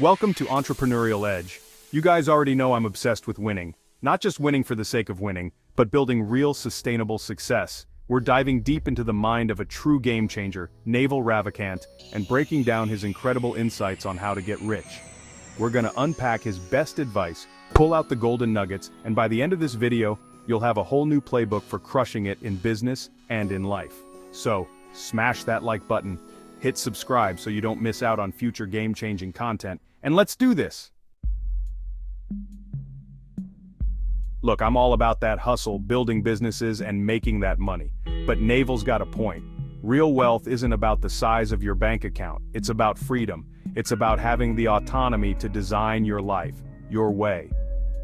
Welcome to Entrepreneurial Edge. You guys already know I'm obsessed with winning. Not just winning for the sake of winning, but building real sustainable success. We're diving deep into the mind of a true game changer, Naval Ravikant, and breaking down his incredible insights on how to get rich. We're gonna unpack his best advice, pull out the golden nuggets, and by the end of this video, you'll have a whole new playbook for crushing it in business and in life. So, smash that like button, hit subscribe so you don't miss out on future game-changing content, and let's do this! Look, I'm all about that hustle, building businesses and making that money. But Naval's got a point. Real wealth isn't about the size of your bank account. It's about freedom. It's about having the autonomy to design your life, your way.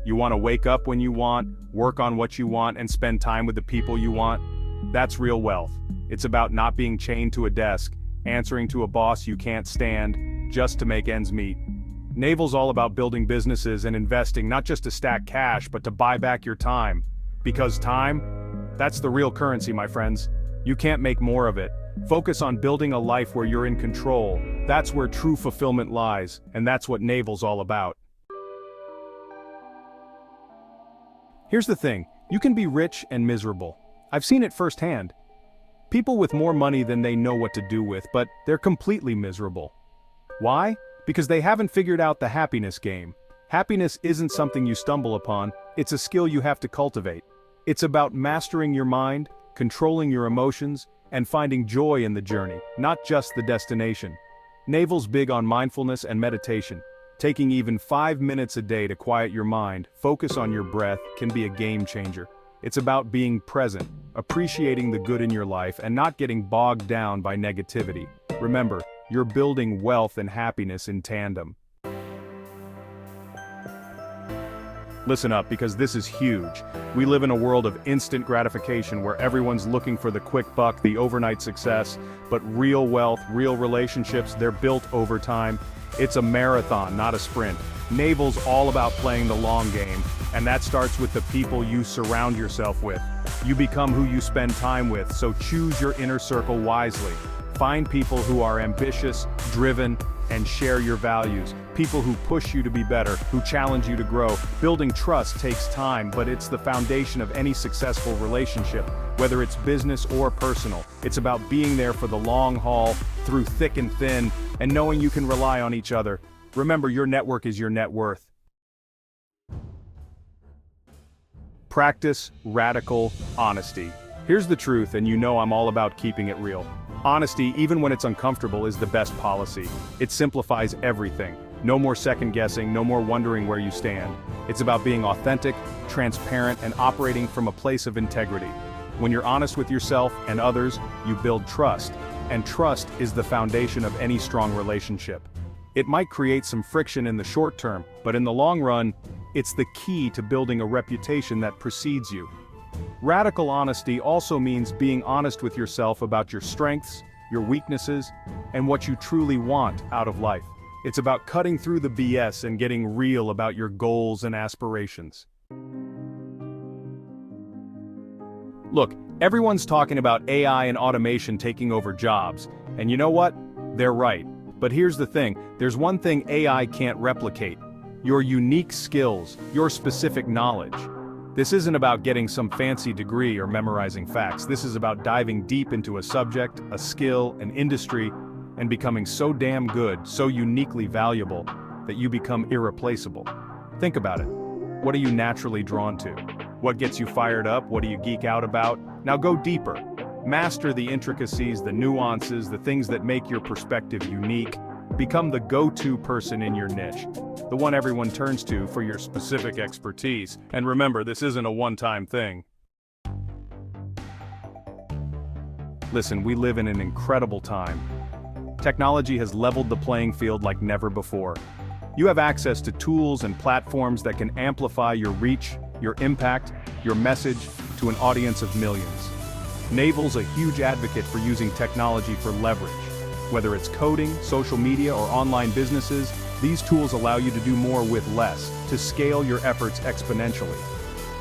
You want to wake up when you want, work on what you want, and spend time with the people you want? That's real wealth. It's about not being chained to a desk, answering to a boss you can't stand, just to make ends meet. Naval's all about building businesses and investing not just to stack cash, but to buy back your time. Because time, that's the real currency, my friends. You can't make more of it. Focus on building a life where you're in control. That's where true fulfillment lies, and that's what Naval's all about. Here's the thing, you can be rich and miserable. I've seen it firsthand. People with more money than they know what to do with, but they're completely miserable. Why? Because they haven't figured out the happiness game. Happiness isn't something you stumble upon, it's a skill you have to cultivate. It's about mastering your mind, controlling your emotions, and finding joy in the journey, not just the destination. Naval's big on mindfulness and meditation. Taking even 5 minutes a day to quiet your mind, focus on your breath, can be a game changer. It's about being present, appreciating the good in your life, and not getting bogged down by negativity. Remember, you're building wealth and happiness in tandem. Listen up, because this is huge. We live in a world of instant gratification where everyone's looking for the quick buck, the overnight success, but real wealth, real relationships, they're built over time. It's a marathon, not a sprint. Naval's all about playing the long game, and that starts with the people you surround yourself with. You become who you spend time with, so choose your inner circle wisely. Find people who are ambitious, driven, and share your values. People who push you to be better, who challenge you to grow. Building trust takes time, but it's the foundation of any successful relationship, whether it's business or personal. It's about being there for the long haul, through thick and thin, and knowing you can rely on each other. Remember, your network is your net worth. Practice radical honesty. Here's the truth, and you know I'm all about keeping it real. Honesty, even when it's uncomfortable, is the best policy. It simplifies everything. No more second guessing, no more wondering where you stand. It's about being authentic, transparent, and operating from a place of integrity. When you're honest with yourself and others, you build trust. And trust is the foundation of any strong relationship. It might create some friction in the short term, but in the long run, it's the key to building a reputation that precedes you. Radical honesty also means being honest with yourself about your strengths, your weaknesses, and what you truly want out of life. It's about cutting through the BS and getting real about your goals and aspirations. Look, everyone's talking about AI and automation taking over jobs, and you know what? They're right. But here's the thing, there's one thing AI can't replicate: your unique skills, your specific knowledge. This isn't about getting some fancy degree or memorizing facts. This is about diving deep into a subject, a skill, an industry, and becoming so damn good, so uniquely valuable, that you become irreplaceable. Think about it. What are you naturally drawn to? What gets you fired up? What do you geek out about? Now go deeper. Master the intricacies, the nuances, the things that make your perspective unique. Become the go-to person in your niche, the one everyone turns to for your specific expertise. And remember, this isn't a one-time thing. Listen, we live in an incredible time. Technology has leveled the playing field like never before. You have access to tools and platforms that can amplify your reach, your impact, your message to an audience of millions. Naval's a huge advocate for using technology for leverage. Whether it's coding, social media, or online businesses, these tools allow you to do more with less, to scale your efforts exponentially.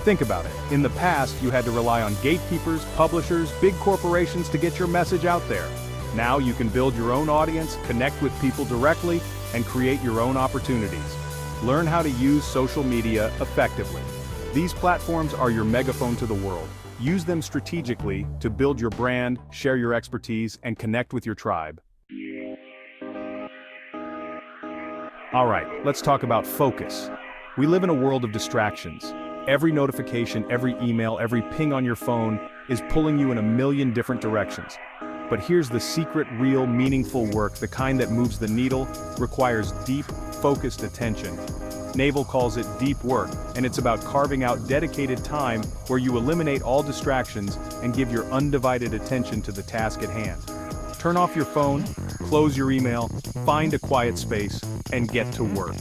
Think about it. In the past, you had to rely on gatekeepers, publishers, big corporations to get your message out there. Now you can build your own audience, connect with people directly, and create your own opportunities. Learn how to use social media effectively. These platforms are your megaphone to the world. Use them strategically to build your brand, share your expertise, and connect with your tribe. Alright, let's talk about focus. We live in a world of distractions. Every notification, every email, every ping on your phone is pulling you in a million different directions. But here's the secret, real, meaningful work, the kind that moves the needle, requires deep, focused attention. Naval calls it deep work, and it's about carving out dedicated time where you eliminate all distractions and give your undivided attention to the task at hand. Turn off your phone, close your email, find a quiet space, and get to work.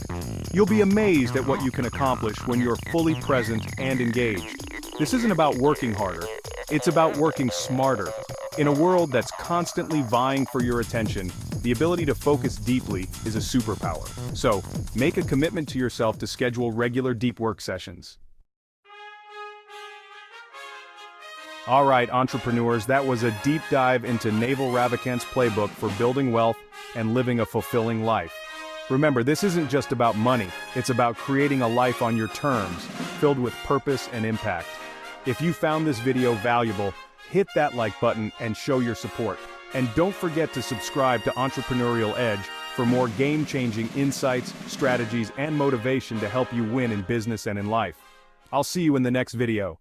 You'll be amazed at what you can accomplish when you're fully present and engaged. This isn't about working harder, it's about working smarter. In a world that's constantly vying for your attention, the ability to focus deeply is a superpower. So, make a commitment to yourself to schedule regular deep work sessions. Alright, entrepreneurs, that was a deep dive into Naval Ravikant's playbook for building wealth and living a fulfilling life. Remember, this isn't just about money, it's about creating a life on your terms, filled with purpose and impact. If you found this video valuable, hit that like button and show your support. And don't forget to subscribe to Entrepreneurial Edge for more game-changing insights, strategies, and motivation to help you win in business and in life. I'll see you in the next video.